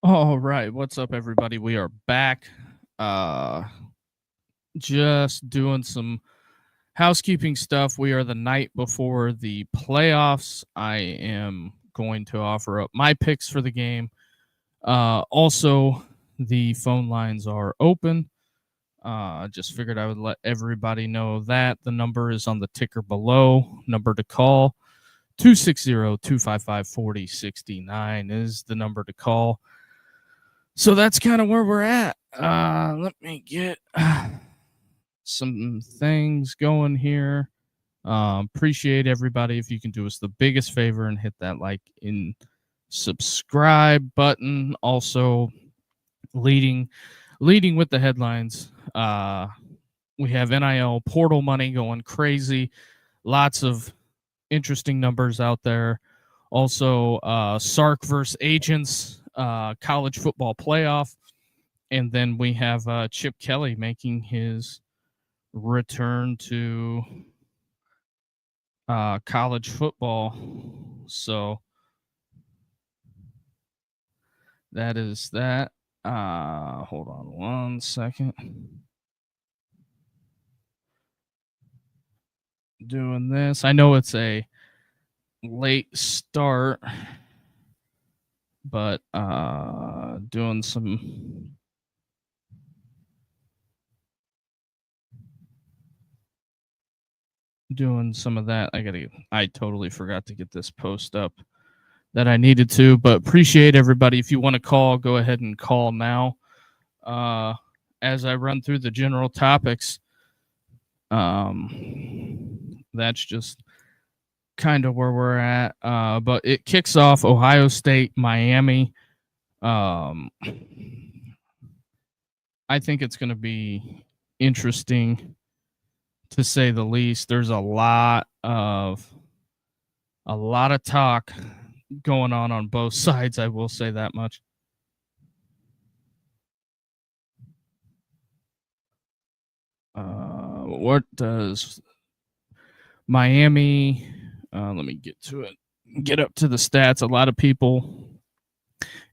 All right, what's up, everybody? We are back. Uh, just doing some housekeeping stuff. We are the night before the playoffs. I am going to offer up my picks for the game. Also, the phone lines are open. Just figured I would let everybody know that the number is on the ticker below. Number to call 260-255-4069 is the number to call. So that's kind of where we're at. Let me get some things going here. Appreciate everybody if you can do us the biggest favor and hit that like and subscribe button. Also, leading with the headlines. We have NIL portal money going crazy. Lots of interesting numbers out there. Also, Sark versus Agents, college football playoff. And then we have Chip Kelly making his return to college football. So that is that. Hold on one second. Doing this. I know it's a late start, but doing some of that. I totally forgot to get this post up that I needed to, but appreciate everybody. If you want to call, go ahead and call now. As I run through the general topics, that's just kind of where we're at. But it kicks off Ohio State, Miami. I think it's going to be interesting, to say the least. There's a lot of talk going on both sides. I will say that much. What does Miami? Let me get to it. Get up to the stats. A lot of people.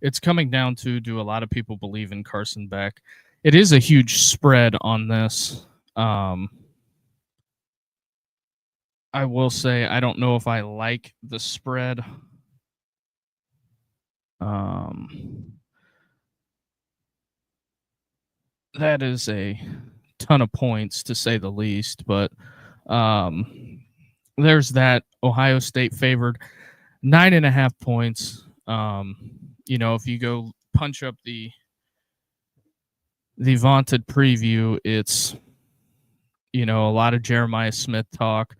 It's coming down to, do a lot of people believe in Carson Beck? It is a huge spread on this. I will say I don't know if I like the spread. That is a ton of points, to say the least, but there's that. Ohio State favored 9.5 points. If you go punch up the vaunted preview, it's a lot of Jeremiah Smith talk.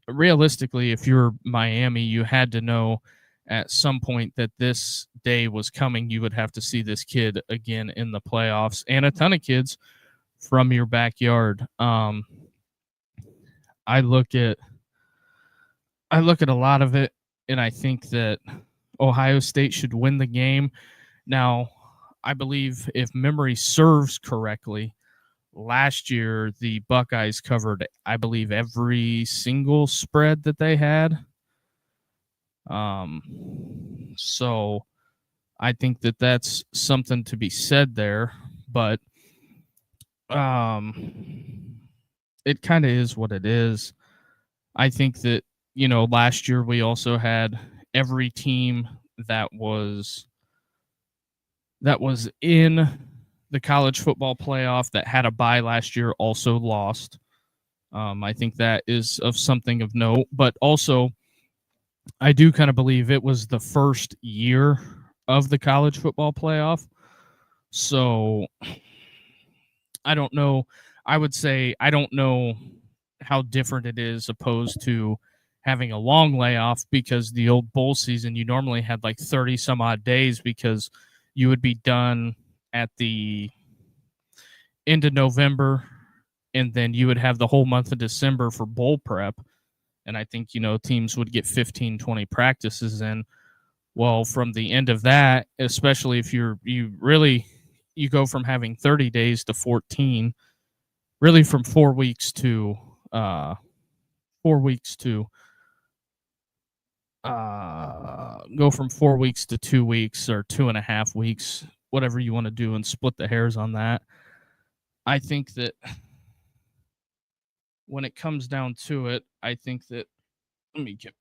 Realistically, if you're Miami, you had to know at some point that this day was coming. You would have to see this kid again in the playoffs, and a ton of kids from your backyard. I look at a lot of it, and I think that Ohio State should win the game. Now, I believe, if memory serves correctly, last year the Buckeyes covered, I believe, every single spread that they had. So I think that that's something to be said there, but it kind of is what it is. I think that, last year we also had every team that was in the college football playoff that had a bye last year also lost. I think that is of something of note, but also I do kind of believe it was the first year of the college football playoff. So I don't know. I would say I don't know how different it is opposed to having a long layoff, because the old bowl season, you normally had like 30 some odd days, because you would be done at the end of November, and then you would have the whole month of December for bowl prep. And I think, teams would get 15, 20 practices in. Well, from the end of that, especially if you go from having 30 days to 14, really from 4 weeks to go from 4 weeks to 2 weeks or 2.5 weeks, whatever you want to do, and split the hairs on that. I think that when it comes down to it, I think that let me get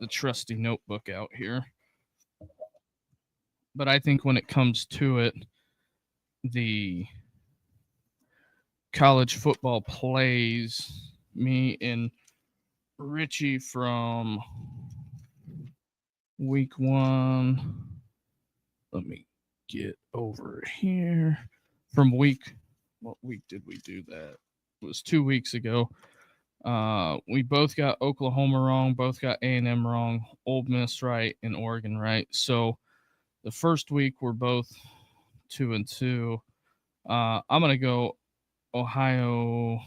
the trusty notebook out here. But I think when it comes to it, the college football plays me and Richie from week 1. Let me get over here. From what week did we do that? It was 2 weeks ago. We both got Oklahoma wrong, both got A&M wrong, Ole Miss right, and Oregon right. So the first week we're both 2-2. I'm gonna go Ohio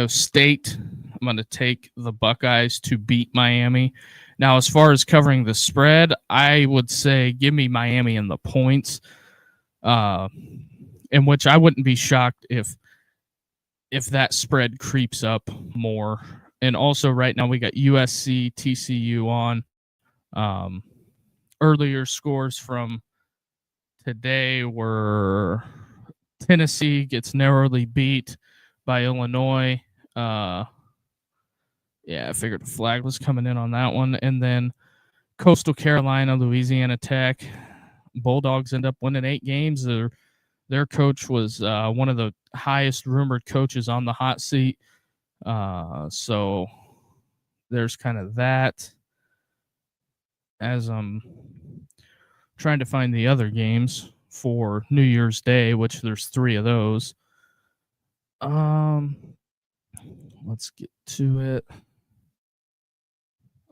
State. I'm going to take the Buckeyes to beat Miami. Now, as far as covering the spread, I would say give me Miami in the points, in which I wouldn't be shocked if that spread creeps up more. And also, right now we got USC, TCU on. Earlier scores from today were Tennessee gets narrowly beat by Illinois. I figured the flag was coming in on that one. And then Coastal Carolina, Louisiana Tech. Bulldogs end up winning 8 games. Their coach was one of the highest rumored coaches on the hot seat. So there's kind of that. As I'm trying to find the other games for New Year's Day, which there's 3 of those. Let's get to it.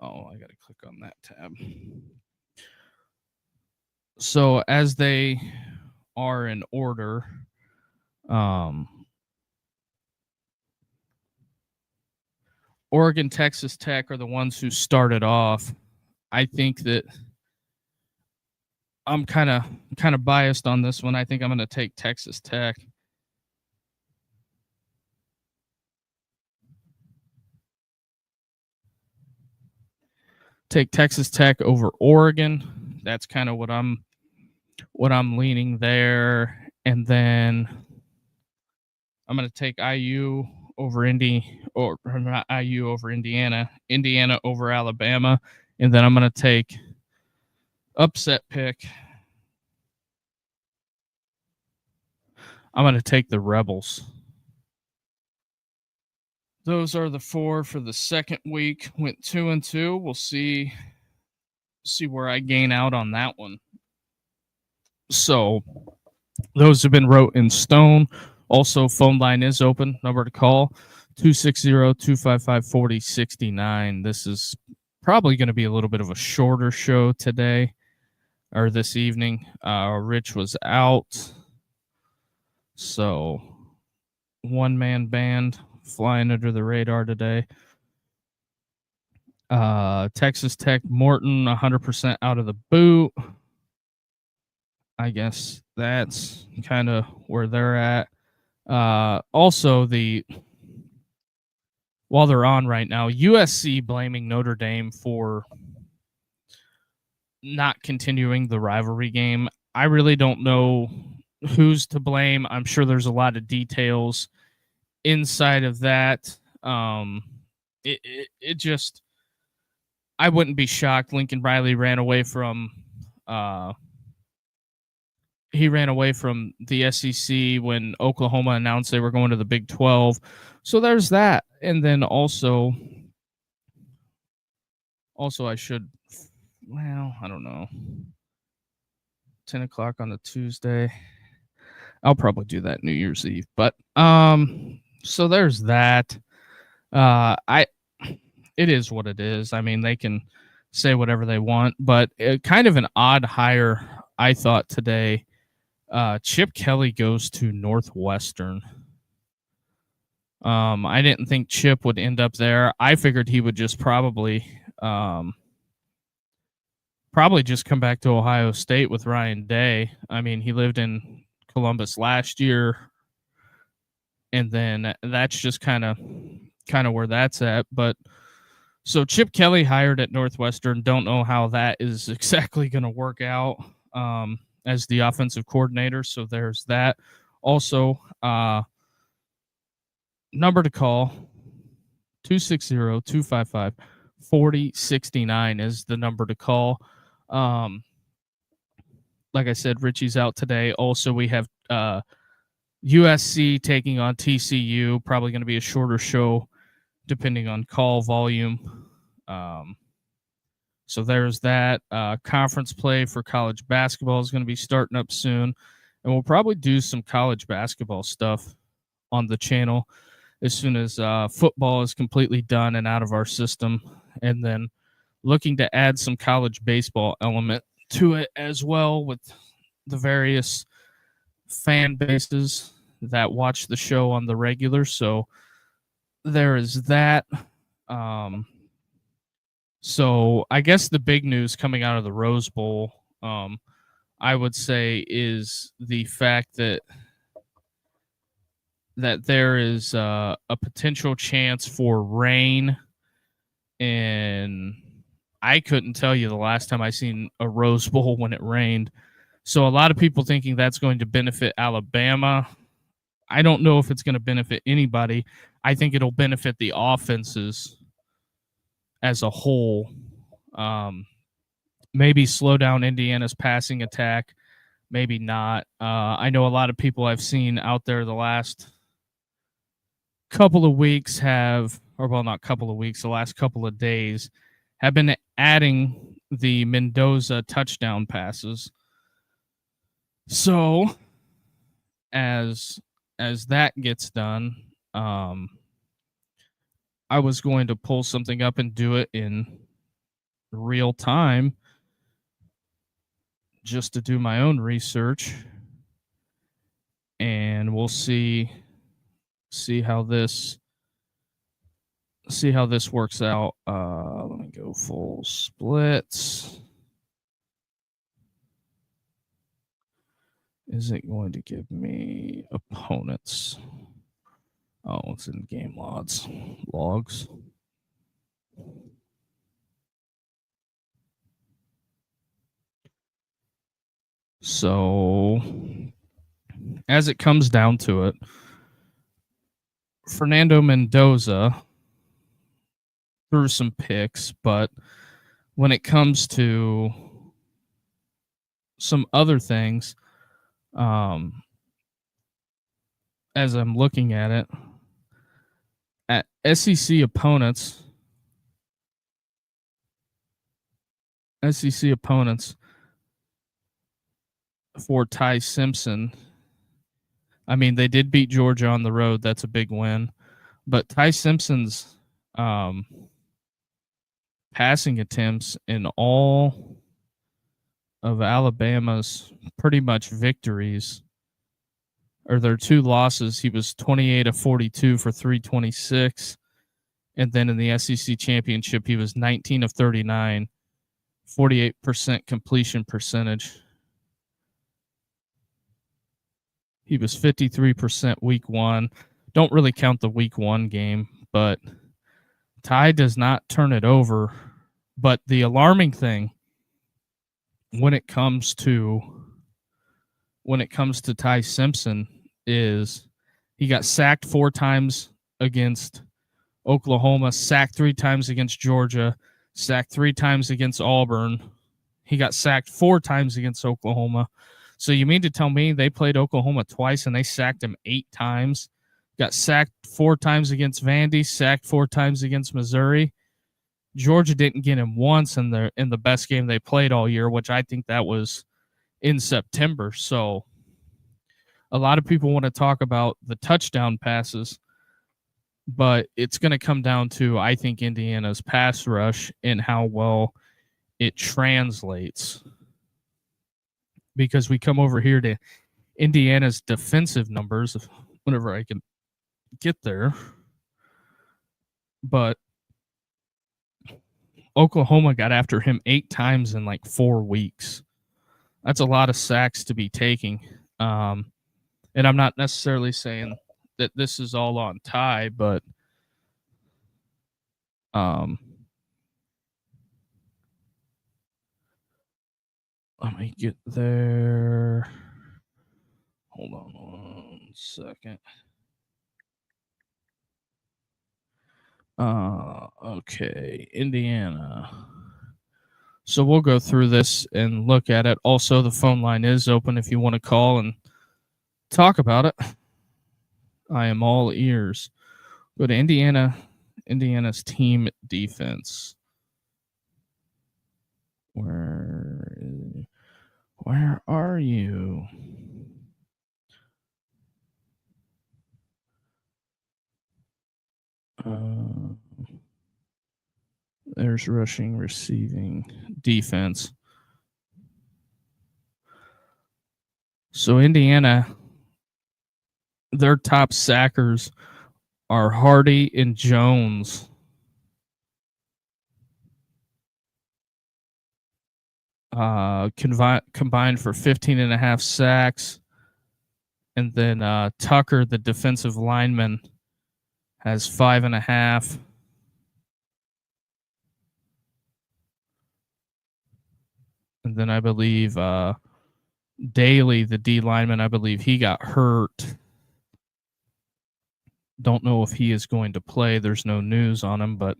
Oh, I got to click on that tab. So as they are in order, Oregon, Texas Tech are the ones who started off. I think that I'm kind of biased on this one. I think I'm going to take Texas Tech. Take Texas Tech over Oregon. That's kind of what I'm leaning there. And then I'm going to take IU over not IU over Indiana over Alabama, and then I'm going to take upset pick. I'm going to take the Rebels. Those are the 4 for the second week. Went 2-2. We'll see where I gain out on that one. So those have been wrote in stone. Also, phone line is open. Number to call, 260-255-4069. This is probably going to be a little bit of a shorter show today or this evening. Rich was out. So one-man band flying under the radar today. Texas Tech, Morton, 100% out of the boot. I guess that's kind of where they're at. Also, while they're on right now, USC blaming Notre Dame for not continuing the rivalry game. I really don't know who's to blame. I'm sure there's a lot of details inside of that. It just, I wouldn't be shocked. Lincoln Riley ran away from the SEC when Oklahoma announced they were going to the Big 12. So there's that. And then also I should, I don't know, 10 o'clock on a Tuesday. I'll probably do that New Year's Eve. But so there's that. It is what it is. I mean, they can say whatever they want, but kind of an odd hire, I thought, today. Chip Kelly goes to Northwestern. I didn't think Chip would end up there. I figured he would just probably just come back to Ohio State with Ryan Day. I mean, he lived in Columbus last year, and then that's just kind of where that's at. But So Chip Kelly hired at Northwestern. Don't know how that is exactly going to work out as the offensive coordinator. So there's that. Also, number to call 260-255-4069 is the number to call. Like I said, Richie's out today. Also, we have USC taking on TCU. Probably going to be a shorter show depending on call volume. So there's that. Conference play for college basketball is going to be starting up soon. And we'll probably do some college basketball stuff on the channel as soon as football is completely done and out of our system. And then looking to add some college baseball element to it as well with the various fan bases that watch the show on the regular. So there is that. So I guess the big news coming out of the Rose Bowl, I would say, is the fact that there is a potential chance for rain. And I couldn't tell you the last time I seen a Rose Bowl when it rained. So a lot of people thinking that's going to benefit Alabama. I don't know if it's going to benefit anybody. I think it'll benefit the offenses as a whole. Maybe slow down Indiana's passing attack. Maybe not. I know a lot of people I've seen out there the last couple of weeks have, or well, not couple of weeks, the last couple of days have been adding the Mendoza touchdown passes. So as that gets done, I was going to pull something up and do it in real time just to do my own research, and we'll see how this works out. Let me go full splits. Is it going to give me opponents? Oh, it's in game logs. So, as it comes down to it, Fernando Mendoza threw some picks, but when it comes to some other things, as I'm looking at it, at SEC opponents for Ty Simpson, I mean, they did beat Georgia on the road. That's a big win. But Ty Simpson's passing attempts in all of Alabama's pretty much victories, or their two losses, he was 28 of 42 for 326. And then in the SEC championship, he was 19 of 39, 48% completion percentage. He was 53% week one. Don't really count the week one game, but Ty does not turn it over. But the alarming thing when it comes to Ty Simpson is he got sacked 4 times against Oklahoma, sacked 3 times against Georgia, sacked 3 times against Auburn. He got sacked 4 times against Oklahoma. So you mean to tell me they played Oklahoma twice and they sacked him 8 times? Got sacked 4 times against Vandy, sacked 4 times against Missouri. Georgia didn't get him once in the best game they played all year, which I think that was in September. So a lot of people want to talk about the touchdown passes, but it's going to come down to, I think, Indiana's pass rush and how well it translates. Because we come over here to Indiana's defensive numbers whenever I can get there. But Oklahoma got after him 8 times in like 4 weeks. That's a lot of sacks to be taking. And I'm not necessarily saying that this is all on Ty, but Let me get there. Hold on 1 second. Okay, Indiana. So we'll go through this and look at it. Also, the phone line is open if you want to call and talk about it. I am all ears. Go to Indiana's team defense. Where are you? There's rushing, receiving, defense. So Indiana, their top sackers are Hardy and Jones. Combined for 15 and a half sacks. And then Tucker, the defensive lineman, has 5.5. And then I believe Daly, the D lineman, I believe he got hurt. Don't know if he is going to play. There's no news on him, but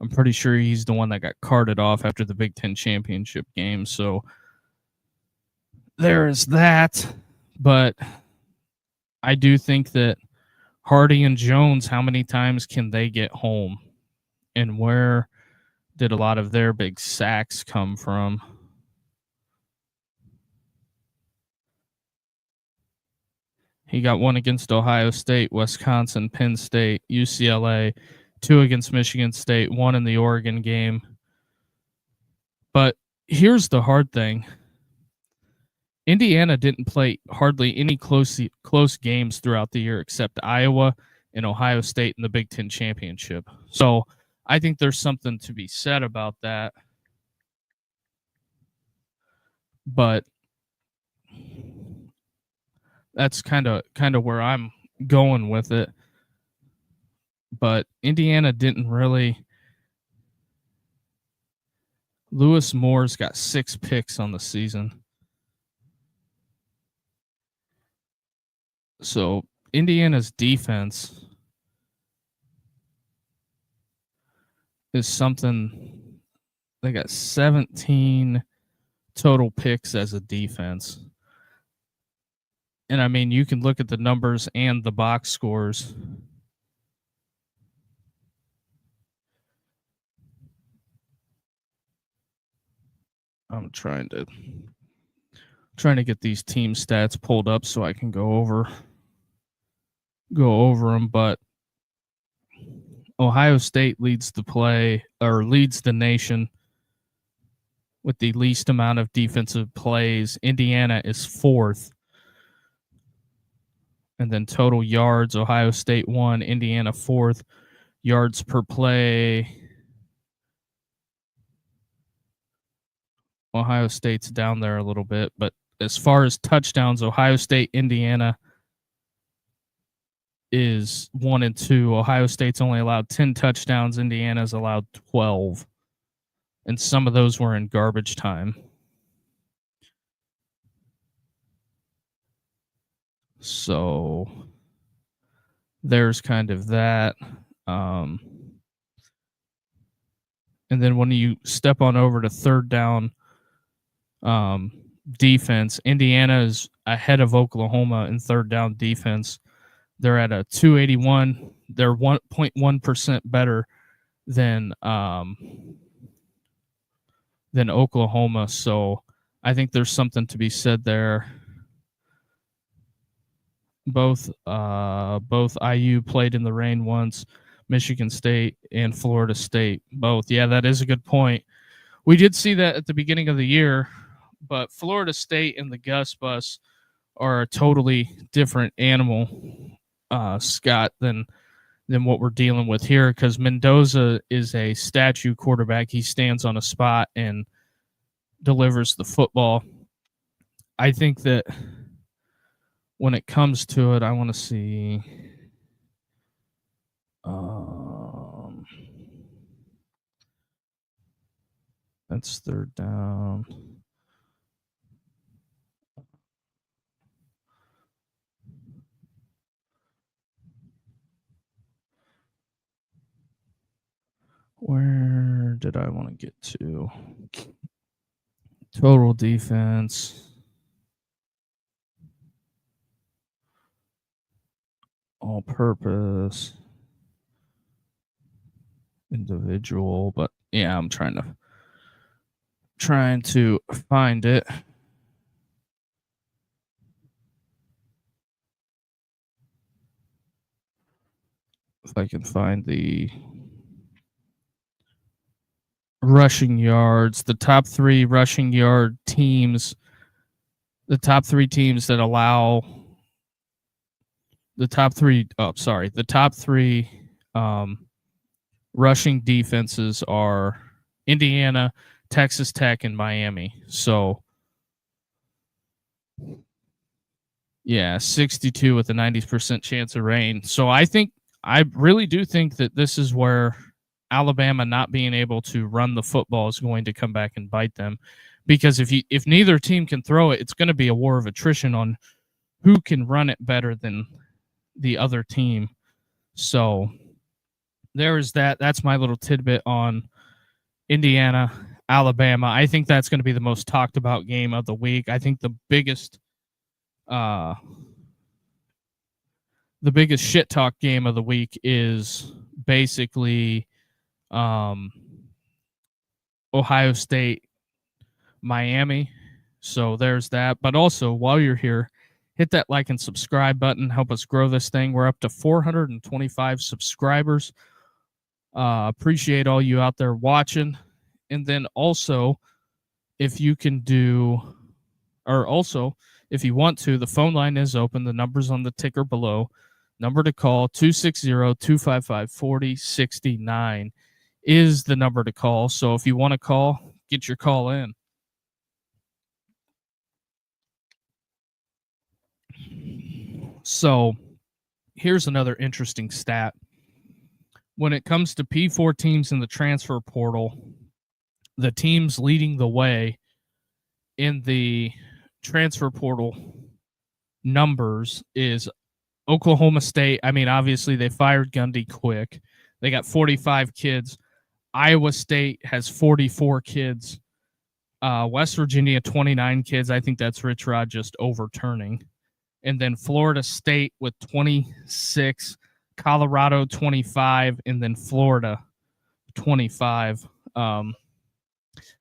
I'm pretty sure he's the one that got carted off after the Big Ten championship game. So there is that. But I do think that Hardy and Jones, how many times can they get home? And where did a lot of their big sacks come from? He got one against Ohio State, Wisconsin, Penn State, UCLA, 2 against Michigan State, 1 in the Oregon game. But here's the hard thing. Indiana didn't play hardly any close games throughout the year except Iowa and Ohio State in the Big Ten championship. So I think there's something to be said about that. But that's kind of where I'm going with it. But Indiana didn't really. Lewis Moore's got 6 picks on the season. So Indiana's defense is something. They got 17 total picks as a defense. And I mean, you can look at the numbers and the box scores. I'm trying to get these team stats pulled up so I can go over them, but Ohio State leads the nation with the least amount of defensive plays. Indiana is 4th. And then total yards, Ohio State 1, Indiana 4th. Yards per play, Ohio State's down there a little bit. But as far as touchdowns, Ohio State, Indiana is 1 and 2. Ohio State's only allowed 10 touchdowns. Indiana's allowed 12. And some of those were in garbage time. So there's kind of that. And then when you step on over to third down defense, Indiana is ahead of Oklahoma in third down defense. They're at a 281. They're 1.1% better than Oklahoma. So I think there's something to be said there. Both IU played in the rain once, Michigan State and Florida State both. Yeah, that is a good point. We did see that at the beginning of the year, but Florida State and the Gus Bus are a totally different animal, Scott, than what we're dealing with here, because Mendoza is a statue quarterback. He stands on a spot and delivers the football. I think that when it comes to it, I want to see. That's third down. Where did I want to get to? Total defense. All purpose. Individual. But yeah, I'm trying to find it. If I can find the rushing yards, the top 3 rushing yard teams, the top 3 teams that allow the top 3 rushing defenses are Indiana, Texas Tech, and Miami. So yeah, 62 with a 90% chance of rain. So I really do think that this is where Alabama not being able to run the football is going to come back and bite them, because if neither team can throw it, it's going to be a war of attrition on who can run it better than the other team. So there is that. That's my little tidbit on Indiana, Alabama. I think that's going to be the most talked about game of the week. I think the biggest shit talk game of the week is basically Ohio State, Miami. So there's that. But also, while you're here, hit that like and subscribe button. Help us grow this thing. We're up to 425 subscribers. Appreciate all you out there watching. And then also, if you can do, or also, if you want to, the phone line is open. The number's on the ticker below. Number to call, 260-255-4069 is the number to call. So if you want to call, get your call in. So here's another interesting stat. When it comes to P4 teams in the transfer portal, the teams leading the way in the transfer portal numbers is Oklahoma State. I mean, obviously they fired Gundy quick. They got 45 kids. Iowa State has 44 kids. West Virginia, 29 kids. I think that's Rich Rod just overturning. And then Florida State with 26, Colorado 25, and then Florida 25.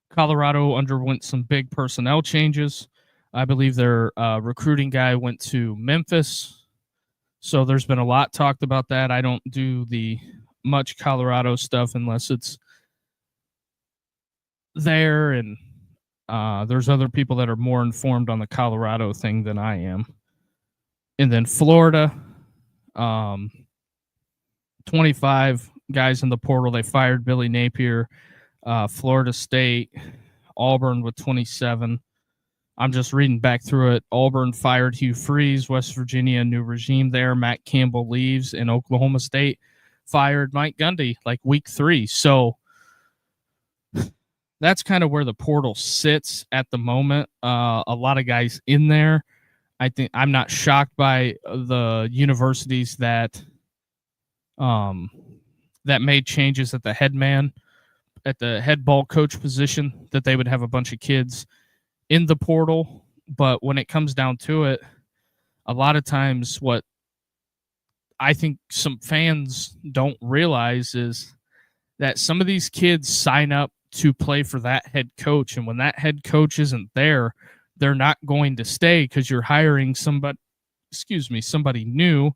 Colorado underwent some big personnel changes. I believe their recruiting guy went to Memphis. So there's been a lot talked about that. I don't do the much Colorado stuff unless it's there, and there's other people that are more informed on the Colorado thing than I am. And then Florida, 25 guys in the portal. They fired Billy Napier. Florida State, Auburn with 27. I'm just reading back through it. Auburn fired Hugh Freeze. West Virginia, new regime there. Matt Campbell leaves. And Oklahoma State fired Mike Gundy like week 3. So that's kind of where the portal sits at the moment. A lot of guys in there. I think I'm not shocked by the universities that made changes at the head ball coach position, that they would have a bunch of kids in the portal. But when it comes down to it, a lot of times what I think some fans don't realize is that some of these kids sign up to play for that head coach. And when that head coach isn't there, they're not going to stay because you're hiring somebody new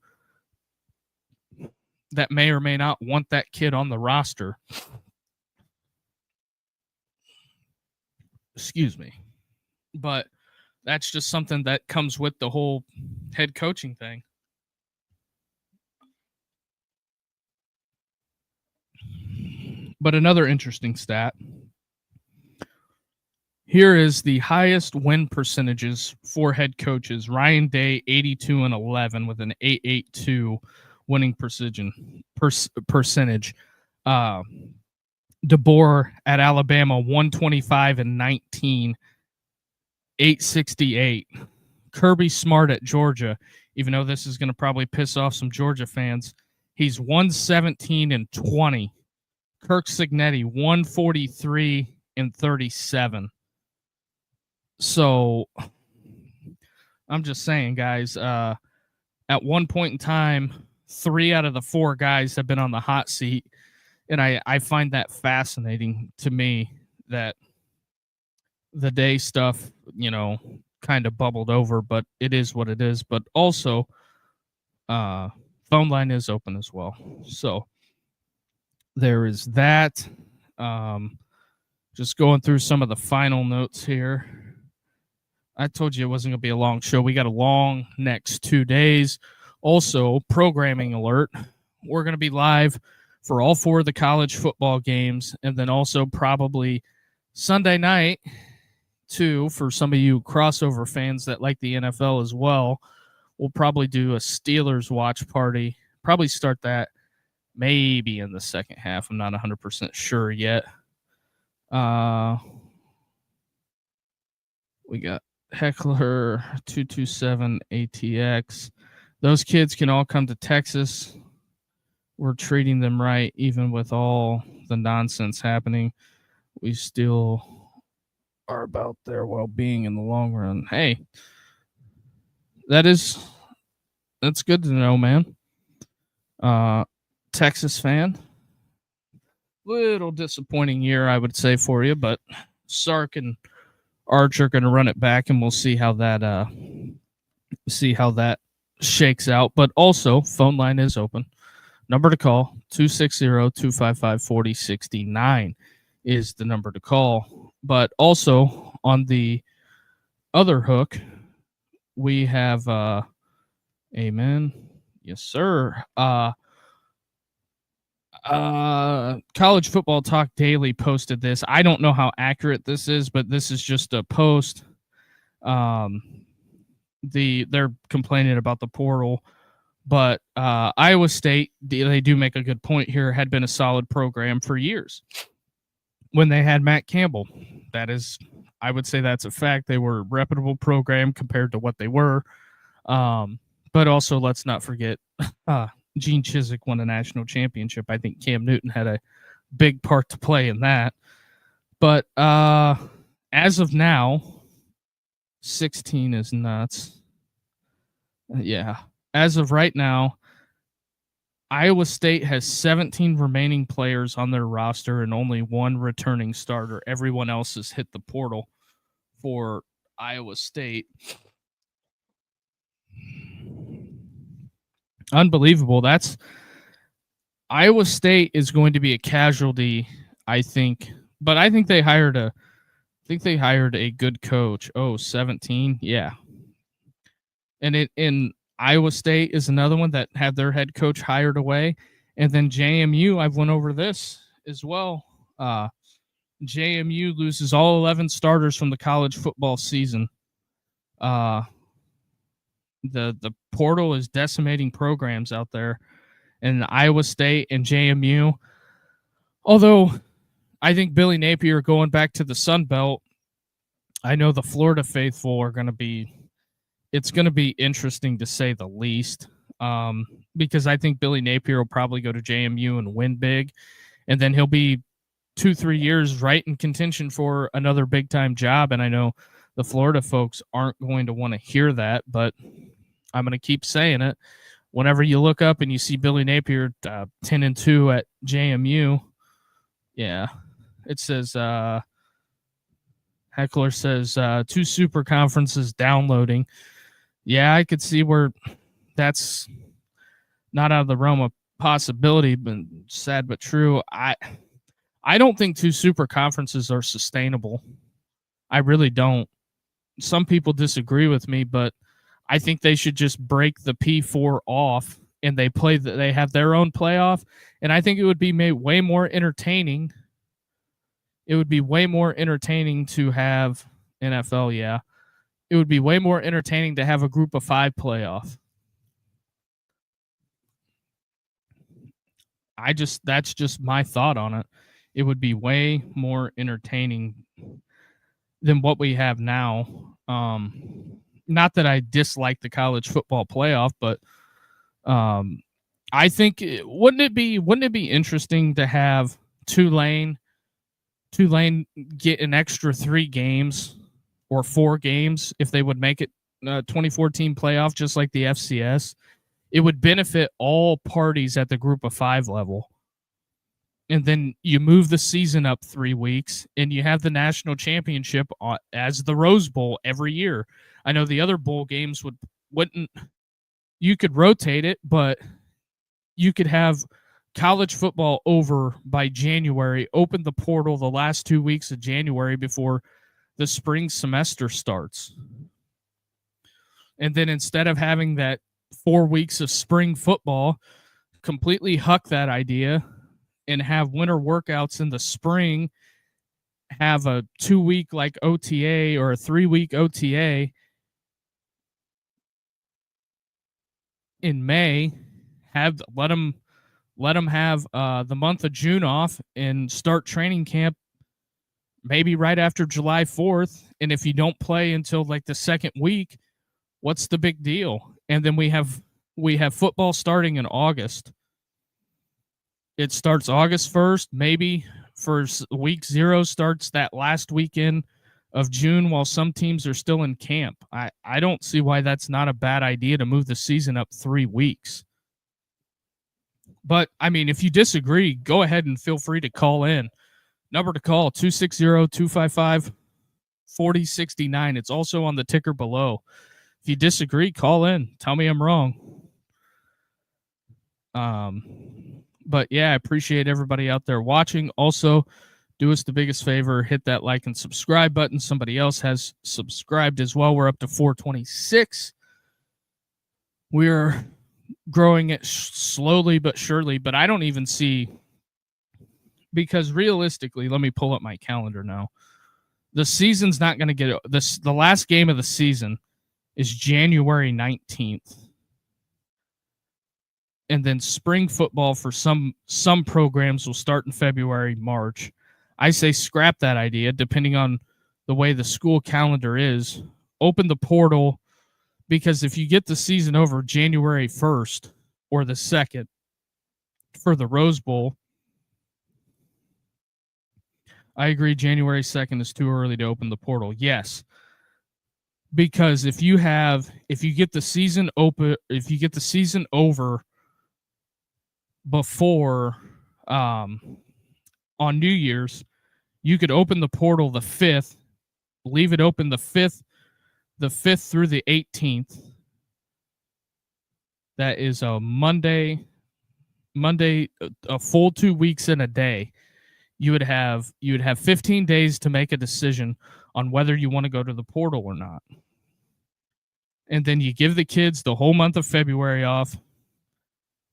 that may or may not want that kid on the roster. Excuse me. But that's just something that comes with the whole head coaching thing. But another interesting stat. Here is the highest win percentages for head coaches. Ryan Day, 82-11 with an 8.82 winning percentage. DeBoer at Alabama, 125-19, 868. Kirby Smart at Georgia, even though this is going to probably piss off some Georgia fans, he's 117-20, Kirk Cignetti, 143-37. So I'm just saying, guys, at one point in time, 3 out of the 4 guys have been on the hot seat. And I find that fascinating to me that the day stuff, kind of bubbled over, but it is what it is. But also, phone line is open as well. So there is that. Just going through some of the final notes here. I told you it wasn't going to be a long show. We got a long next 2 days. Also, programming alert. We're going to be live for all 4 of the college football games, and then also probably Sunday night, too, for some of you crossover fans that like the NFL as well. We'll probably do a Steelers watch party. Probably start that maybe in the second half. I'm not 100% sure yet. We got Heckler 227 ATX. Those kids can all come to Texas. We're treating them right, even with all the nonsense happening. We still are about their well-being in the long run. Hey, that's good to know, man. Texas fan. Little disappointing year, I would say, for you, but Sark and Arch are going to run it back, and we'll see how that shakes out. But also, phone line is open. Number to call, 260-255-4069 is the number to call. But also, on the other hook, we have amen. Yes, sir. College Football Talk Daily posted this. I don't know how accurate this is, but this is just a post. They're complaining about the portal, but Iowa State, they do make a good point here, had been a solid program for years when they had Matt Campbell. That is, I would say that's a fact. They were a reputable program compared to what they were. But also, let's not forget, Gene Chizik won a national championship. I think Cam Newton had a big part to play in that. But as of now, 16 is nuts. Yeah. As of right now, Iowa State has 17 remaining players on their roster and only 1 returning starter. Everyone else has hit the portal for Iowa State. Unbelievable. Iowa State is going to be a casualty, I think. But I think they hired a good coach. 17, yeah. And in Iowa State is another one that had their head coach hired away. And then JMU, I've went over this as well. JMU loses all 11 starters from the college football season. The portal is decimating programs out there, and Iowa State and JMU. Although I think Billy Napier going back to the Sun Belt, I know the Florida faithful are going to be. It's going to be interesting to say the least, because I think Billy Napier will probably go to JMU and win big, and then he'll be 2-3 years right in contention for another big time job. And I know the Florida folks aren't going to want to hear that, but I'm going to keep saying it. Whenever you look up and you see Billy Napier 10-2 at JMU, yeah, it says Heckler says 2 super conferences downloading. Yeah, I could see where that's not out of the realm of possibility, but sad but true. I don't think 2 super conferences are sustainable. I really don't. Some people disagree with me, but I think they should just break the P4 off and they have their own playoff. And I think it would be made way more entertaining. It would be way more entertaining to have NFL. Yeah. It would be way more entertaining to have a group of 5 playoff. That's just my thought on it. It would be way more entertaining than what we have now. Not that I dislike the college football playoff, but I think wouldn't it be interesting to have Tulane get an extra 3 games or 4 games if they would make it 2014 playoff, just like the FCS. It would benefit all parties at the group of 5 level. And then you move the season up 3 weeks, and you have the national championship as the Rose Bowl every year. I know the other bowl games wouldn't. You could rotate it, but you could have college football over by January, open the portal the last 2 weeks of January before the spring semester starts. And then instead of having that 4 weeks of spring football, completely huck that idea and have winter workouts in the spring, have a 2-week like OTA or a 3-week OTA in May, let them have the month of June off and start training camp maybe right after July 4th. And if you don't play until like the second week, what's the big deal? And then we have football starting in August. It starts August 1st, maybe for week 0 starts that last weekend of June while some teams are still in camp. I don't see why that's not a bad idea to move the season up 3 weeks. But, I mean, if you disagree, go ahead and feel free to call in. Number to call, 260-255-4069. It's also on the ticker below. If you disagree, call in. Tell me I'm wrong. But yeah, I appreciate everybody out there watching. Also, do us the biggest favor, hit that like and subscribe button. Somebody else has subscribed as well. We're up to 426. We're growing it slowly but surely, but I don't even see, because realistically, let me pull up my calendar now. The season's not going to get this. The last game of the season is January 19th. And then spring football for some programs will start in February, March. I say scrap that idea, depending on the way the school calendar is. Open the portal, because if you get the season over January 1st or the 2nd for the Rose Bowl, I agree January 2nd is too early to open the portal. Yes. Because if you get the season over before on New Year's, you could open the portal the 5th, leave it open the 5th through the 18th. That is a Monday, a full 2 weeks in a day. You would have 15 days to make a decision on whether you want to go to the portal or not. And then you give the kids the whole month of February off.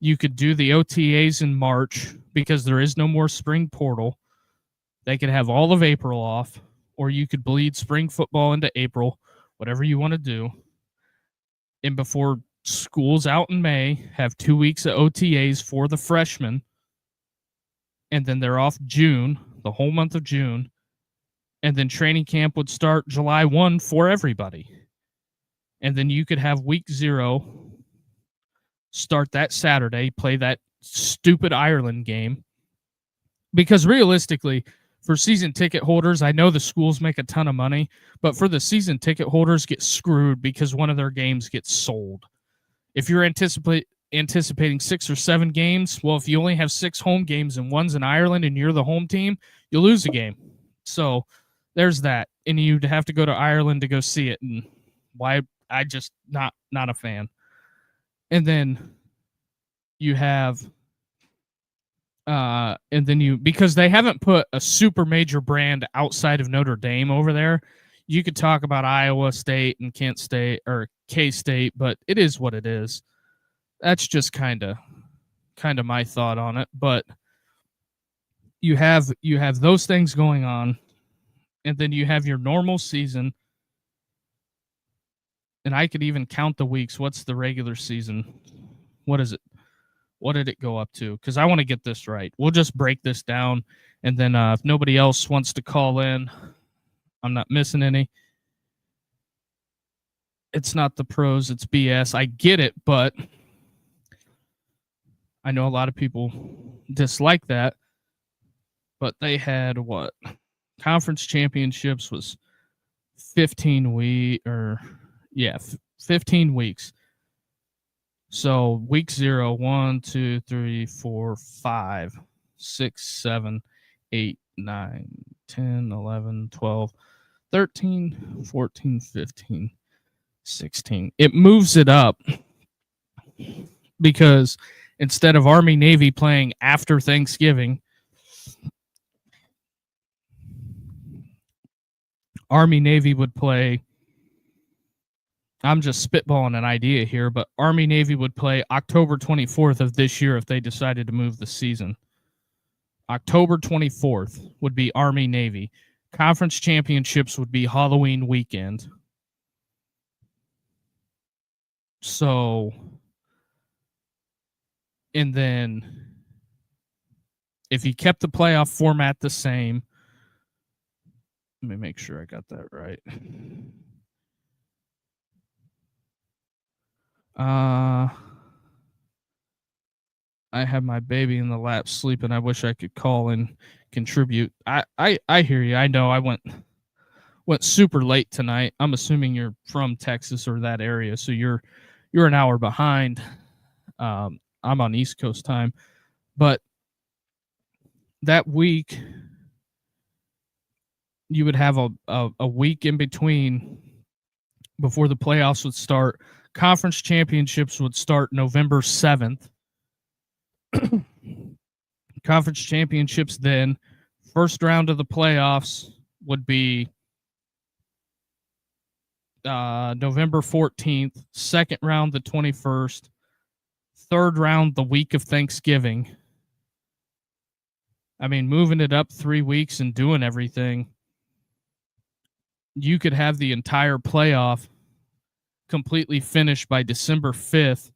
You could do the OTAs in March because there is no more spring portal. They could have all of April off, or you could bleed spring football into April, whatever you want to do. And before school's out in May, have 2 weeks of OTAs for the freshmen. And then they're off June, the whole month of June. And then training camp would start July 1 for everybody. And then you could have week 0 start that Saturday, play that stupid Ireland game. Because realistically, for season ticket holders, I know the schools make a ton of money, but for the season ticket holders, get screwed because one of their games gets sold. If you're anticipating 6 or 7 games, well, if you only have 6 home games and one's in Ireland and you're the home team, you'll lose a game. So there's that. And you'd have to go to Ireland to go see it. And why? I just not a fan. And then you have, because they haven't put a super major brand outside of Notre Dame over there, you could talk about Iowa State and Kent State or K-State, but it is what it is. That's just kind of my thought on it. But you have those things going on, and then you have your normal season. And I could even count the weeks. What's the regular season? What is it? What did it go up to? Because I want to get this right. We'll just break this down. And then if nobody else wants to call in, I'm not missing any. It's not the pros. It's BS. I get it, but I know a lot of people dislike that. but they had what? Conference championships was 15 weeks. So week 0, 1, 2, 3, 4, 5, 6, 7, 8, 9, 10, 11, 12, 13, 14, 15, 16. It moves it up because instead of Army Navy playing after Thanksgiving, Army Navy would play. I'm just spitballing an idea here, but Army Navy would play October 24th of this year if they decided to move the season. October 24th would be Army Navy. Conference championships would be Halloween weekend. So, and then if you kept the playoff format the same, let me make sure I got that right. I have my baby in the lap sleeping. I wish I could call and contribute. I hear you. I know I went super late tonight. I'm assuming you're from Texas or that area, so you're an hour behind. I'm on East Coast time, but that week you would have a week in between before the playoffs would start. Conference championships would start November 7th. Conference championships then. First round of the playoffs would be November 14th. Second round the 21st. Third round the week of Thanksgiving. I mean, moving it up 3 weeks and doing everything, you could have the entire playoff completely finished by December 5th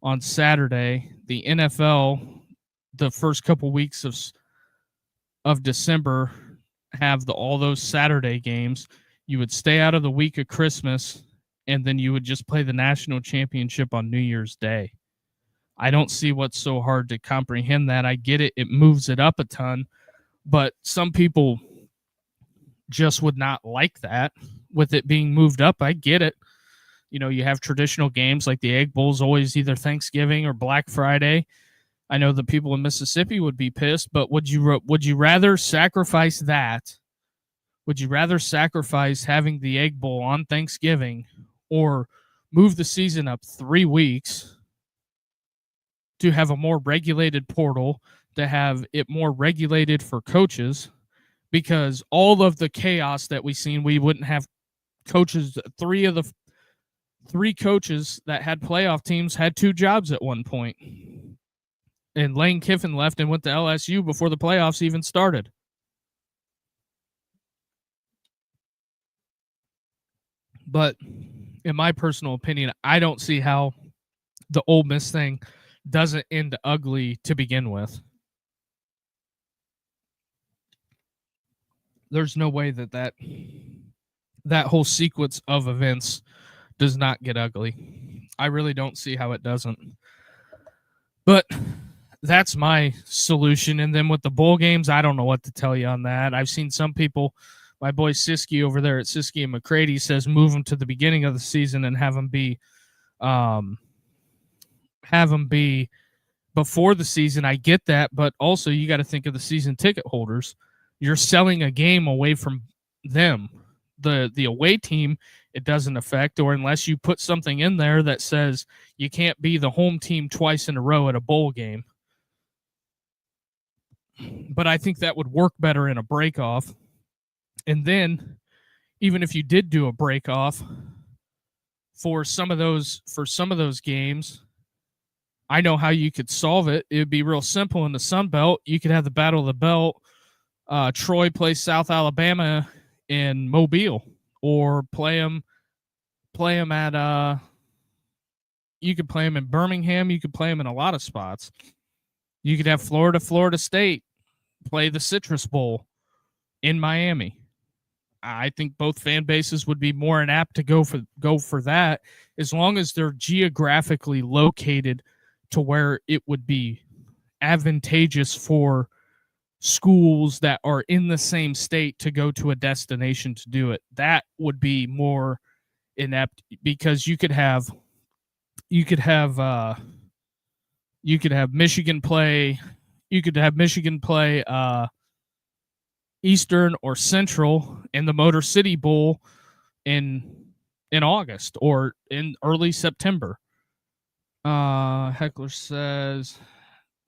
on Saturday. The NFL, the first couple weeks of December, have all those Saturday games. You would stay out of the week of Christmas, and then you would just play the national championship on New Year's Day. I don't see what's so hard to comprehend that. I get it. It moves it up a ton, but some people just would not like that with it being moved up. I get it. You know, you have traditional games like the Egg Bowl's always either Thanksgiving or Black Friday. I know the people in Mississippi would be pissed, but would you rather sacrifice that? Would you rather sacrifice having the Egg Bowl on Thanksgiving or move the season up 3 weeks to have a more regulated portal, to have it more regulated for coaches? Because all of the chaos that we've seen, we wouldn't have coaches. Three coaches that had playoff teams had 2 jobs at one point. And Lane Kiffin left and went to LSU before the playoffs even started. But in my personal opinion, I don't see how the Ole Miss thing doesn't end ugly to begin with. There's no way that whole sequence of events does not get ugly. I really don't see how it doesn't. But that's my solution. And then with the bowl games, I don't know what to tell you on that. I've seen some people, my boy Siski over there at Siski and McCready says move them to the beginning of the season and have them be before the season. I get that, but also you got to think of the season ticket holders. You're selling a game away from them. The away team, it doesn't affect, or unless you put something in there that says you can't be the home team twice in a row at a bowl game. But I think that would work better in a break-off. And then, even if you did do a break-off for some of those games, I know how you could solve it. It would be real simple in the Sun Belt. You could have the Battle of the Belt. Troy plays South Alabama in Mobile, or play them at you could play them in Birmingham. You could play them in a lot of spots. You could have Florida State play the Citrus Bowl in Miami. I think both fan bases would be more apt to go for that, as long as they're geographically located to where it would be advantageous for schools that are in the same state to go to a destination to do it. That would be more inept, because you could have Michigan play Eastern or Central in the Motor City Bowl in August or in early September. Heckler says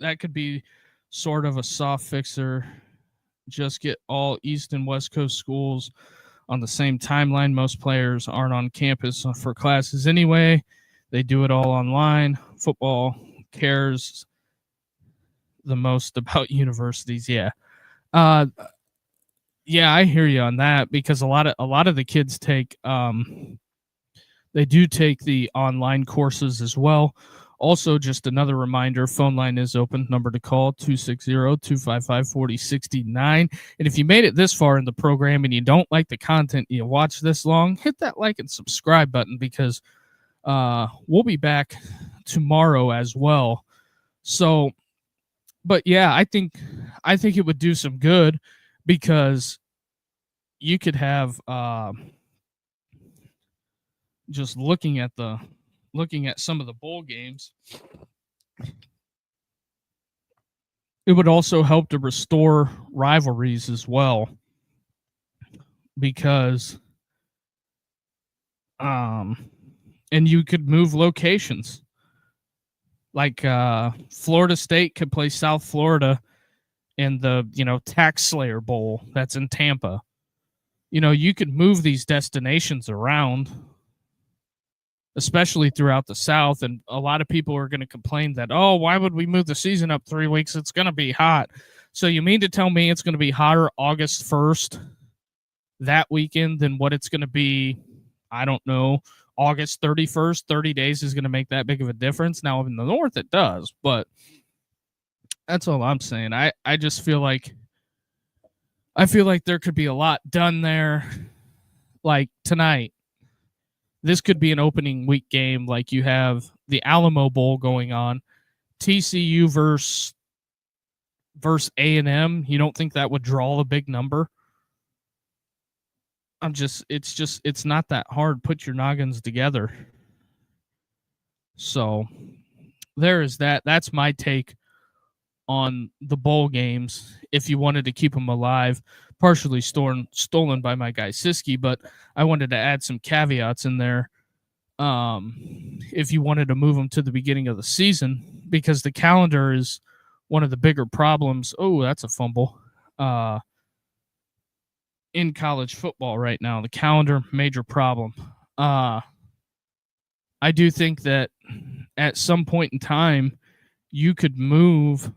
that could be sort of a soft fixer. Just get all East and West Coast schools on the same timeline. Most players aren't on campus for classes anyway. They do it all online. Football cares the most about universities. Yeah. Yeah, I hear you on that, because a lot of the kids take they do take the online courses as well. Also, just another reminder, phone line is open. Number to call, 260-255-4069. And if you made it this far in the program and you don't like the content you watch this long, hit that like and subscribe button, because we'll be back tomorrow as well. So, but yeah, I think it would do some good, because you could have just looking at some of the bowl games, it would also help to restore rivalries as well, because and you could move locations. Like Florida State could play South Florida in the, Tax Slayer Bowl that's in Tampa. You could move these destinations around, especially throughout the South. And a lot of people are going to complain that, oh, why would we move the season up 3 weeks? It's going to be hot. So you mean to tell me it's going to be hotter August 1st that weekend than what it's going to be, I don't know, August 31st? 30 days is going to make that big of a difference. Now, in the North, it does, but that's all I'm saying. I just feel like there could be a lot done there. Like tonight, this could be an opening week game. Like, you have the Alamo Bowl going on, TCU versus A&M. You don't think that would draw a big number? It's not that hard. Put your noggins together. So there is that. That's my take on the bowl games, if you wanted to keep them alive. Partially stolen by my guy Siski, but I wanted to add some caveats in there. If you wanted to move them to the beginning of the season, because the calendar is one of the bigger problems. Oh, that's a fumble. In college football right now, the calendar, major problem. I do think that at some point in time, you can move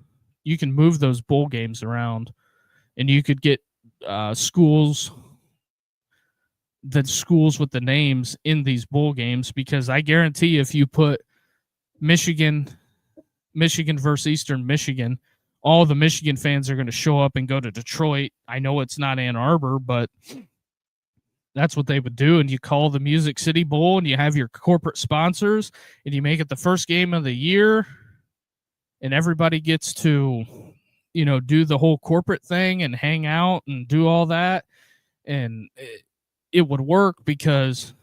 those bowl games around, and you could get schools with the names in these bowl games, because I guarantee if you put Michigan versus Eastern Michigan, all the Michigan fans are going to show up and go to Detroit. I know it's not Ann Arbor, but that's what they would do. And you call the Music City Bowl, and you have your corporate sponsors, and you make it the first game of the year, and everybody gets to, do the whole corporate thing and hang out and do all that. And it would work, because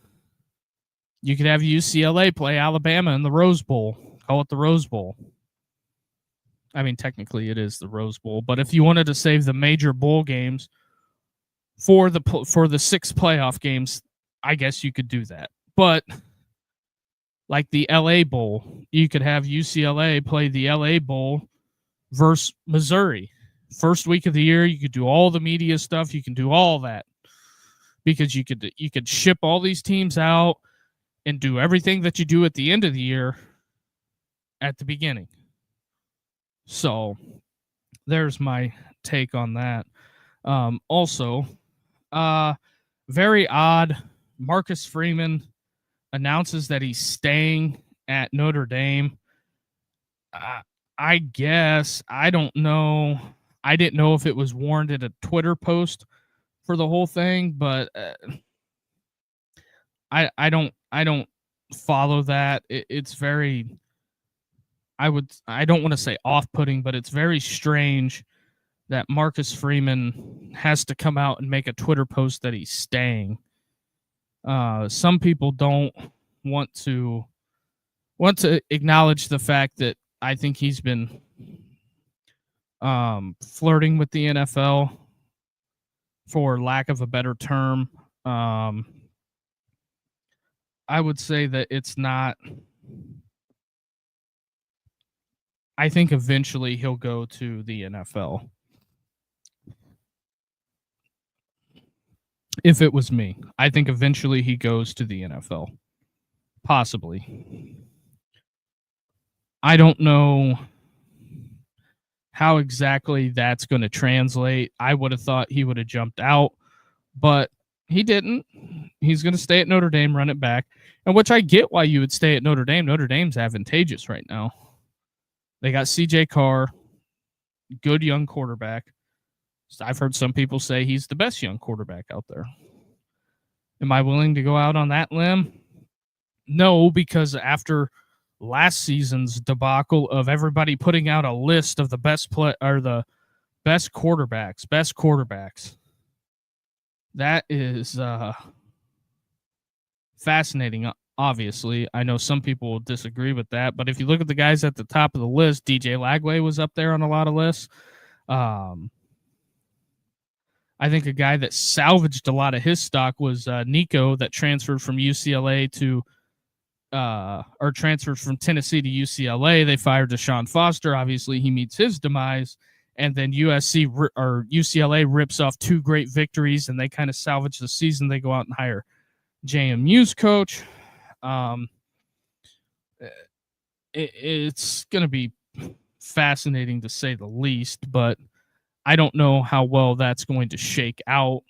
you could have UCLA play Alabama in the Rose Bowl. Call it the Rose Bowl. I mean, technically it is the Rose Bowl, but if you wanted to save the major bowl games for the 6 playoff games, I guess you could do that. But like the LA Bowl, you could have UCLA play the LA Bowl versus Missouri. First week of the year, you could do all the media stuff. You can do all that, because you could ship all these teams out and do everything that you do at the end of the year at the beginning. So there's my take on that. Also, very odd, Marcus Freeman announces that he's staying at Notre Dame. I guess, I don't know. I didn't know if it was warranted a Twitter post for the whole thing, but I don't follow that. It's very, I don't want to say off-putting, but it's very strange that Marcus Freeman has to come out and make a Twitter post that he's staying. Some people don't want to acknowledge the fact that I think he's been flirting with the NFL, for lack of a better term. I would say that it's not. I think eventually he'll go to the NFL. If it was me, I think eventually he goes to the NFL. Possibly. I don't know how exactly that's going to translate. I would have thought he would have jumped out, but he didn't. He's going to stay at Notre Dame, run it back, and which I get why you would stay at Notre Dame. Notre Dame's advantageous right now. They got CJ Carr, good young quarterback. I've heard some people say he's the best young quarterback out there. Am I willing to go out on that limb? No, because after last season's debacle of everybody putting out a list of the best best quarterbacks, that is fascinating. Obviously, I know some people will disagree with that, but if you look at the guys at the top of the list, DJ Lagway was up there on a lot of lists. I think a guy that salvaged a lot of his stock was Nico, that transferred from UCLA to or transferred from Tennessee to UCLA. They fired Deshaun Foster. Obviously, he meets his demise. And then UCLA rips off two great victories, and they kind of salvage the season. They go out and hire JMU's coach. It's going to be fascinating to say the least, but I don't know how well that's going to shake out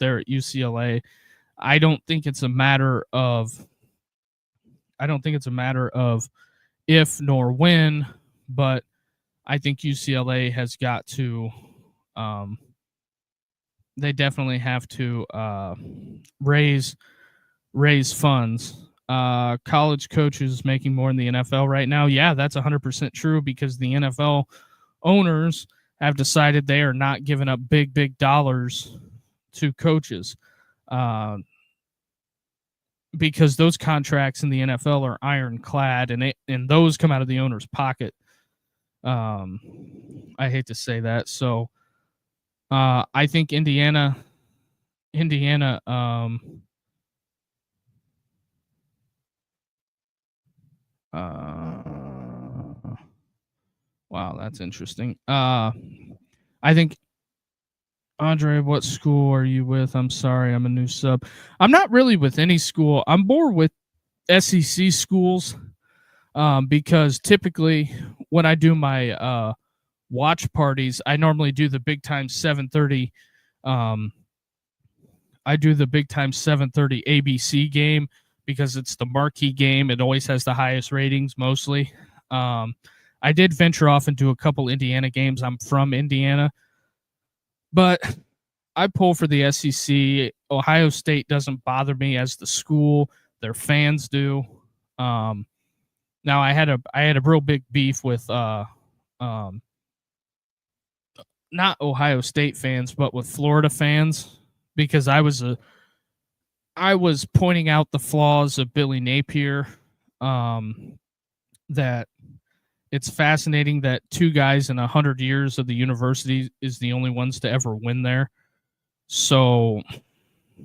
there at UCLA. I don't think it's a matter of if nor when, but I think UCLA has got to they definitely have to raise funds. College coaches making more in the NFL right now. Yeah, that's 100% true, because the NFL owners have decided they are not giving up big dollars to coaches, because those contracts in the NFL are ironclad, and those come out of the owner's pocket. I hate to say that. So I think Indiana. Wow, that's interesting. I think, Andre, what school are you with? I'm sorry, I'm a new sub. I'm not really with any school. I'm more with SEC schools, because typically when I do my watch parties, I normally do the big time 7:30. I do the big time 7:30 ABC game because it's the marquee game. It always has the highest ratings, mostly. I did venture off into a couple Indiana games. I'm from Indiana, but I pull for the SEC. Ohio State doesn't bother me as the school. Their fans do. Now I had a real big beef with not Ohio State fans, but with Florida fans, because I was pointing out the flaws of Billy Napier. That it's fascinating that two guys in 100 years of the university is the only ones to ever win there. So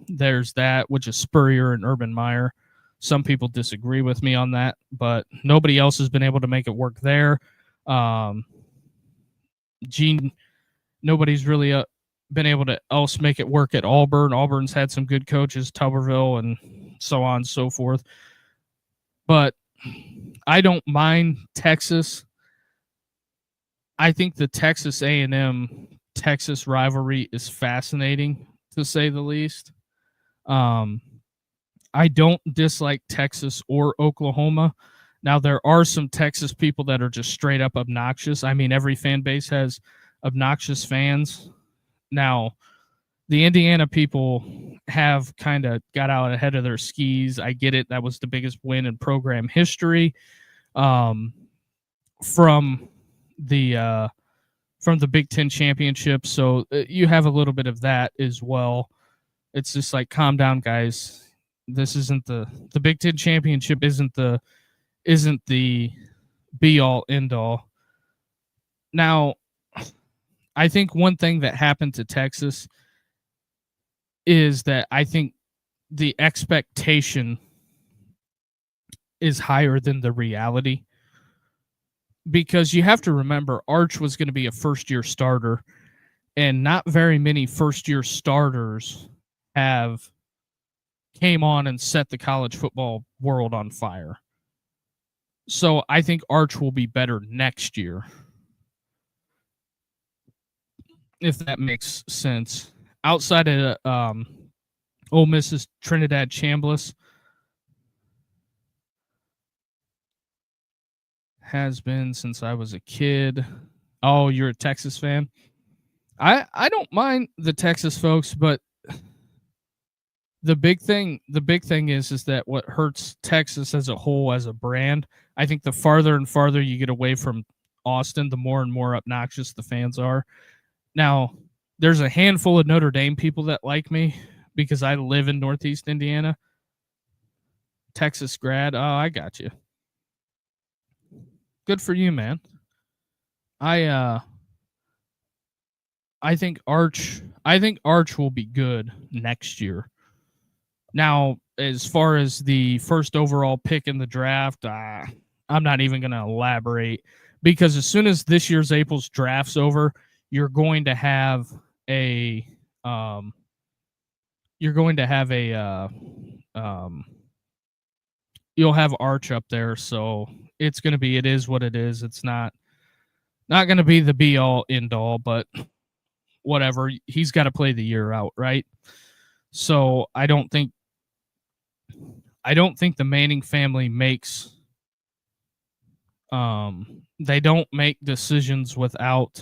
there's that, which is Spurrier and Urban Meyer. Some people disagree with me on that, but nobody else has been able to make it work there. Nobody's really been able to else make it work at Auburn. Auburn's had some good coaches, Tuberville, and so on and so forth. But I don't mind Texas. I think the Texas A&M Texas rivalry is fascinating, to say the least. I don't dislike Texas or Oklahoma. Now, there are some Texas people that are just straight up obnoxious. I mean, every fan base has obnoxious fans. Now, the Indiana people have kind of got out ahead of their skis. I get it. That was the biggest win in program history. From the from the Big Ten championship. So you have a little bit of that as well. It's just like, calm down, guys. This isn't the Big Ten championship isn't the be all end all. Now, I think one thing that happened to Texas is that I think the expectation is higher than the reality, because you have to remember Arch was going to be a first-year starter, and not very many first-year starters have came on and set the college football world on fire. So I think Arch will be better next year, if that makes sense. Outside of Ole Miss's Trinidad Chambliss, has been since I was a kid. Oh, you're a Texas fan? I don't mind the Texas folks, but the big thing is that what hurts Texas as a whole, as a brand, I think the farther and farther you get away from Austin, the more and more obnoxious the fans are. Now, there's a handful of Notre Dame people that like me because I live in Northeast Indiana. Texas grad. Oh, I got you. Good for you, man. I think Arch will be good next year. Now, as far as the first overall pick in the draft, I'm not even going to elaborate, because as soon as this year's April's draft's over, you're going to have a you'll have Arch up there, so it's going to be, it is what it is. It's not going to be the be all end all, but whatever. He's got to play the year out, right? So I don't think the Manning family makes they don't make decisions without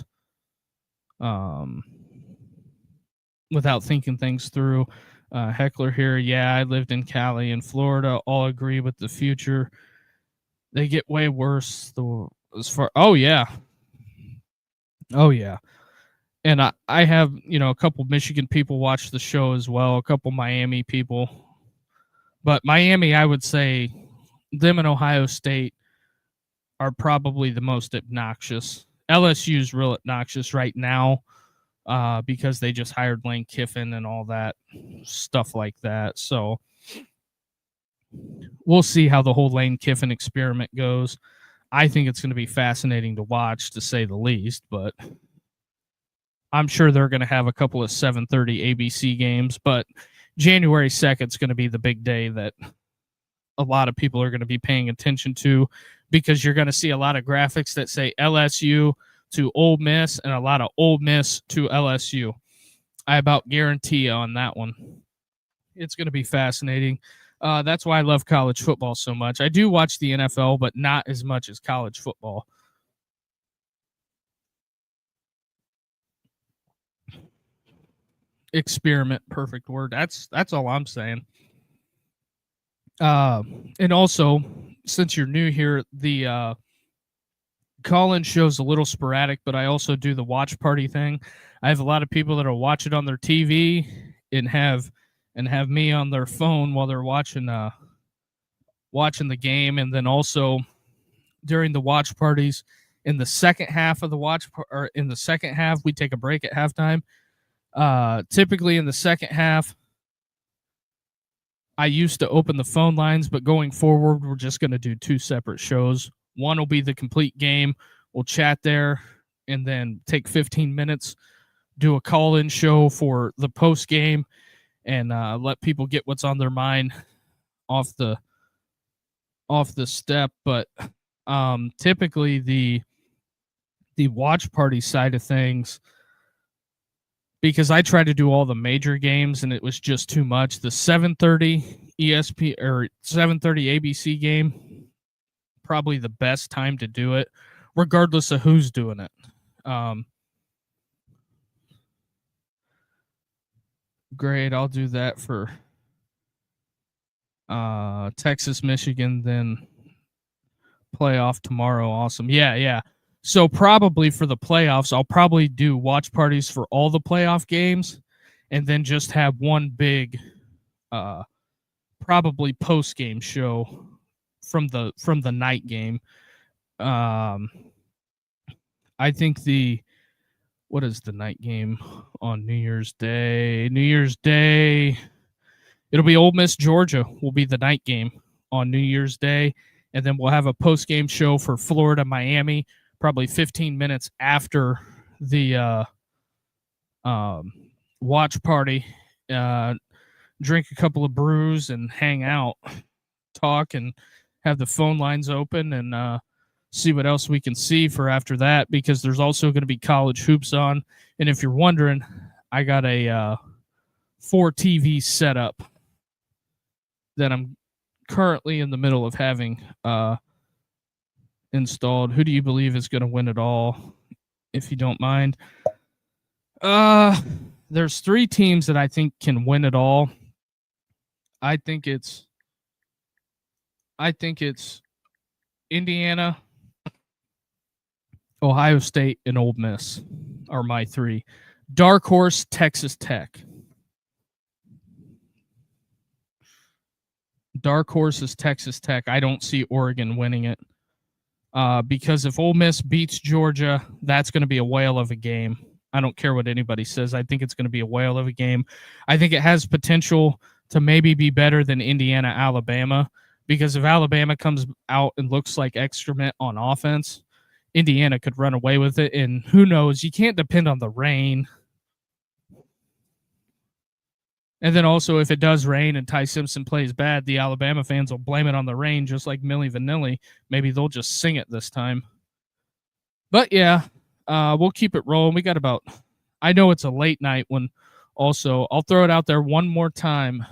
thinking things through. Heckler here, yeah, I lived in Cali and Florida. All agree with the future. They get way worse. Oh yeah. And I have, a couple Michigan people watch the show as well, a couple Miami people. But Miami, I would say them and Ohio State are probably the most obnoxious. LSU's real obnoxious right now because they just hired Lane Kiffin and all that stuff like that. So we'll see how the whole Lane Kiffin experiment goes. I think it's going to be fascinating to watch, to say the least, but I'm sure they're going to have a couple of 7:30 ABC games, but January 2nd is going to be the big day that a lot of people are going to be paying attention to, because you're going to see a lot of graphics that say LSU to Ole Miss and a lot of Ole Miss to LSU. I about guarantee you on that one. It's going to be fascinating. That's why I love college football so much. I do watch the NFL, but not as much as college football. Experiment, perfect word. That's all I'm saying. And also, since you're new here, the call-in show's a little sporadic, but I also do the watch party thing. I have a lot of people that will watch it on their TV and have me on their phone while they're watching the game, and then also during the watch parties in the second half of the we take a break at halftime. Typically in the second half, I used to open the phone lines, but going forward, we're just going to do two separate shows. One will be the complete game. We'll chat there and then take 15 minutes, do a call-in show for the post game, and let people get what's on their mind off the step. But typically the watch party side of things, because I tried to do all the major games and it was just too much. The 7:30 ESP or 7:30 ABC game, probably the best time to do it, regardless of who's doing it. Great, I'll do that for Texas, Michigan, then playoff tomorrow. Awesome. Yeah. So probably for the playoffs, I'll probably do watch parties for all the playoff games, and then just have one big, probably post game show from the night game. I think what is the night game on New Year's Day? New Year's Day, it'll be Ole Miss Georgia will be the night game on New Year's Day, and then we'll have a post game show for Florida Miami, probably 15 minutes after the watch party. Drink a couple of brews and hang out, talk, and have the phone lines open, and see what else we can see for after that, because there's also going to be college hoops on. And if you're wondering, I got a 4 TV setup that I'm currently in the middle of having installed. Who do you believe is going to win it all, if you don't mind? There's 3 teams that I think can win it all. I think it's Indiana, Ohio State, and Ole Miss are my 3. Dark horse, Texas Tech. Dark horse is Texas Tech. I don't see Oregon winning it, because if Ole Miss beats Georgia, that's going to be a whale of a game. I don't care what anybody says. I think it's going to be a whale of a game. I think it has potential to maybe be better than Indiana, Alabama, because if Alabama comes out and looks like excrement on offense, Indiana could run away with it. And who knows? You can't depend on the rain. And then also, if it does rain and Ty Simpson plays bad, the Alabama fans will blame it on the rain, just like Milli Vanilli. Maybe they'll just sing it this time. But yeah, we'll keep it rolling. We got about, I know it's a late night one. Also, I'll throw it out there one more time.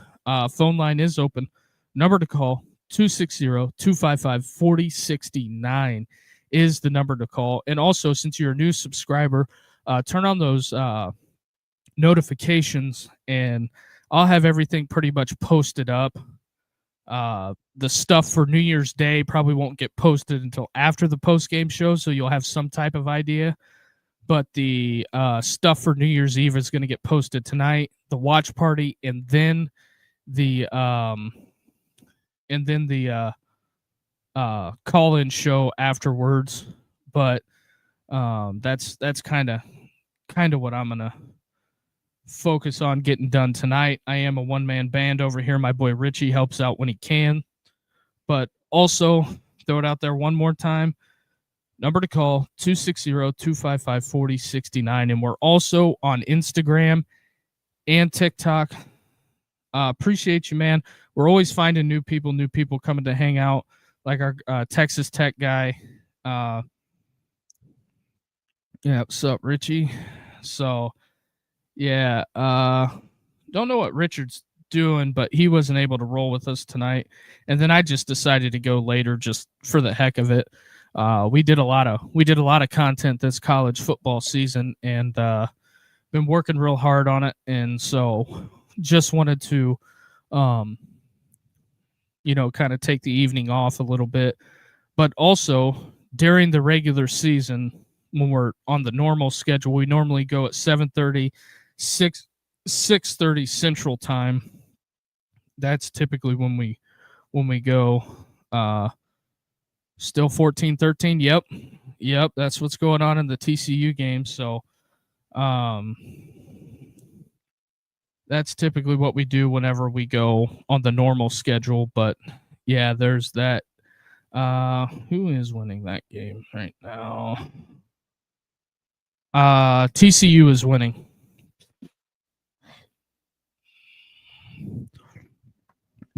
Phone line is open. Number to call, 260-255-4069 is the number to call. And also, since you're a new subscriber, turn on those notifications, and I'll have everything pretty much posted up. The stuff for New Year's Day probably won't get posted until after the post-game show, so you'll have some type of idea. But the stuff for New Year's Eve is going to get posted tonight, the watch party, and then the call-in show afterwards. But that's kind of what I'm gonna focus on getting done tonight. I am a one-man band over here. My boy Richie helps out when he can. But also, throw it out there one more time. Number to call, 260-255-4069. And we're also on Instagram and TikTok. Appreciate you, man. We're always finding new people coming to hang out, like our Texas Tech guy. Yeah, what's up, Richie? So, yeah, don't know what Richard's doing, but he wasn't able to roll with us tonight. And then I just decided to go later just for the heck of it. We did a lot of content this college football season, and been working real hard on it. And so just wanted to, kind of take the evening off a little bit. But also during the regular season, when we're on the normal schedule, we normally go at 7:30, 6:30 Central Time. That's typically when we go. Still 14-13. Yep. That's what's going on in the TCU game. So, that's typically what we do whenever we go on the normal schedule. But yeah, there's that. Who is winning that game right now? TCU is winning.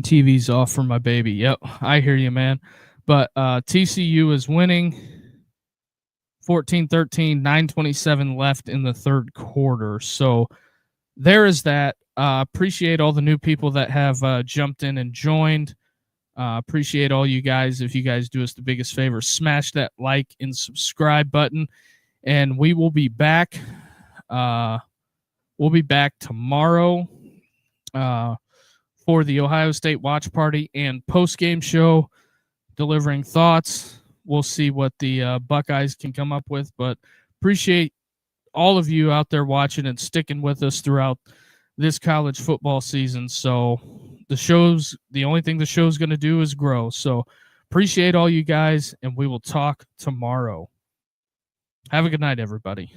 TV's off for my baby. Yep, I hear you, man. But TCU is winning 14-13, 9:27 left in the third quarter. So there is that. Appreciate all the new people that have jumped in and joined. Appreciate all you guys. If you guys do us the biggest favor, smash that like and subscribe button. And we will be back. We'll be back tomorrow for the Ohio State watch party and post-game show, delivering thoughts, we'll see what the Buckeyes can come up with. But appreciate all of you out there watching and sticking with us throughout this college football season. So the only thing the show's going to do is grow. So appreciate all you guys, and we will talk tomorrow. Have a good night, everybody.